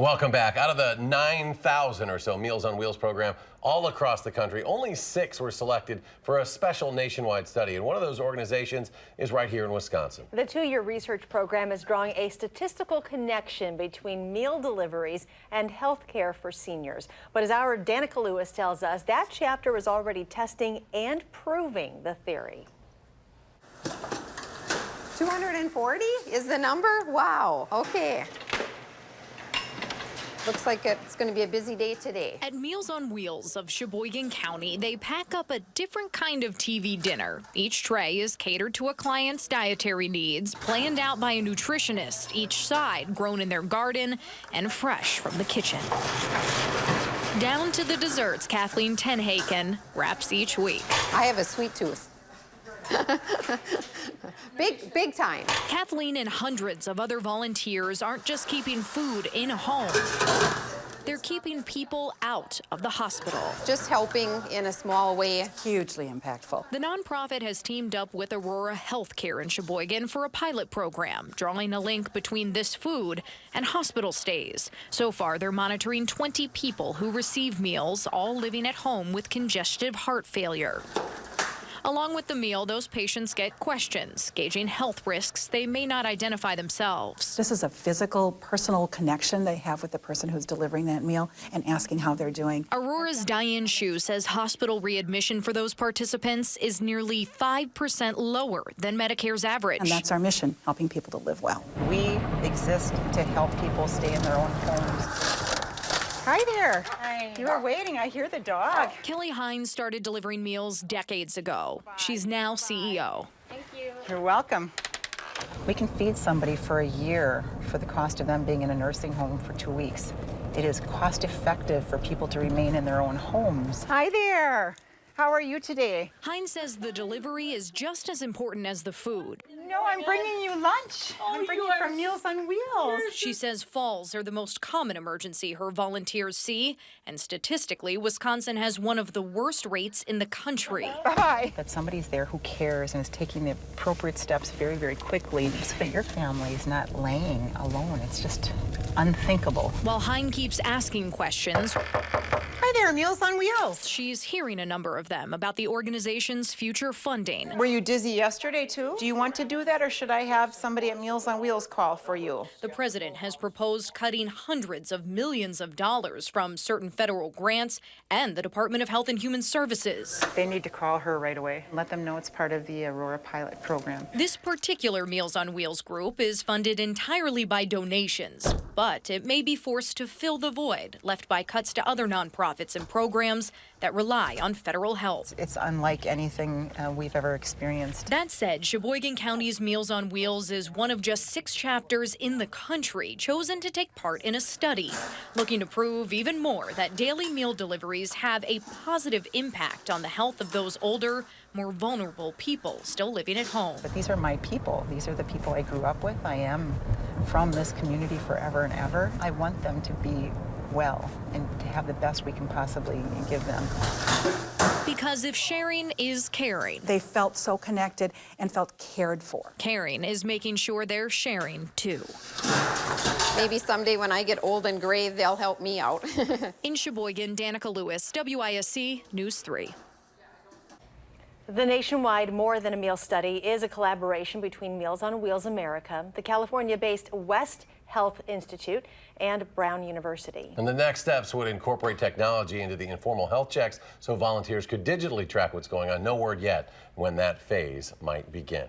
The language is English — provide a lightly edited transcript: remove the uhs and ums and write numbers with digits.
Welcome back. Out of the 9,000 or so Meals on Wheels program all across the country, only 6 were selected for a special nationwide study. And one of those organizations is right here in Wisconsin. The 2-year research program is drawing a statistical connection between meal deliveries and health care for seniors. But as our Danica Lewis tells us, that chapter is already testing and proving the theory. 240 is the number? Wow, okay. Looks like it's going to be a busy day today. At Meals on Wheels of Sheboygan County, they pack up a different kind of TV dinner. Each tray is catered to a client's dietary needs, planned out by a nutritionist, each side grown in their garden and fresh from the kitchen. Down to the desserts Kathleen Tenhaken wraps each week. I have a sweet tooth. Big time. Kathleen and hundreds of other volunteers aren't just keeping food in homes. They're keeping people out of the hospital. Just helping in a small way. Hugely impactful. The nonprofit has teamed up with Aurora Healthcare in Sheboygan for a pilot program, drawing a link between this food and hospital stays. So far, they're monitoring 20 people who receive meals, all living at home with congestive heart failure. Along with the meal, those patients get questions, gauging health risks they may not identify themselves. This is a physical, personal connection they have with the person who's delivering that meal and asking how they're doing. Aurora's Diane Shu says hospital readmission for those participants is nearly 5% lower than Medicare's average. And that's our mission, helping people to live well. We exist to help people stay in their own homes. Hi there. Hi. You were waiting. I hear the dog. Kelly Heyn started delivering meals decades ago. She's now CEO. Thank you. You're welcome. We can feed somebody for a year for the cost of them being in a nursing home for 2 weeks. It is cost effective for people to remain in their own homes. Hi there. How are you today? Heyn says the delivery is just as important as the food. No, I'm bringing you lunch. I'm bringing you from Meals on Wheels. She says falls are the most common emergency her volunteers see, and statistically, Wisconsin has one of the worst rates in the country. Bye. That somebody's there who cares and is taking the appropriate steps very, very quickly so that your family is not laying alone. It's just unthinkable. While Heyn keeps asking questions, Hi there, Meals on Wheels. she's hearing a number of them about the organization's future funding. Were you dizzy yesterday, too? Do you want to do that, or should I have somebody at Meals on Wheels call for you? The president has proposed cutting hundreds of millions of dollars from certain federal grants and the Department of Health and Human Services. They need to call her right away. Let them know it's part of the Aurora pilot program. This particular Meals on Wheels group is funded entirely by donations, but it may be forced to fill the void left by cuts to other nonprofits and programs that rely on federal help. It's unlike anything we've ever experienced. That said, Sheboygan County's Meals on Wheels is one of just 6 chapters in the country chosen to take part in a study, looking to prove even more that daily meal deliveries have a positive impact on the health of those older, more vulnerable people still living at home. But these are my people. These are the people I grew up with. I am from this community forever and ever. I want them to be well and to have the best we can possibly give them. Because if sharing is caring, They felt so connected and felt cared for. caring is making sure they're sharing too. Maybe someday when I get old and gray, they'll help me out. In Sheboygan, Danica Lewis, WISC News 3. The nationwide More Than a Meal study is a collaboration between Meals on Wheels America, the California-based West Health Institute, and Brown University. And the next steps would incorporate technology into the informal health checks so volunteers could digitally track what's going on. No word yet when that phase might begin.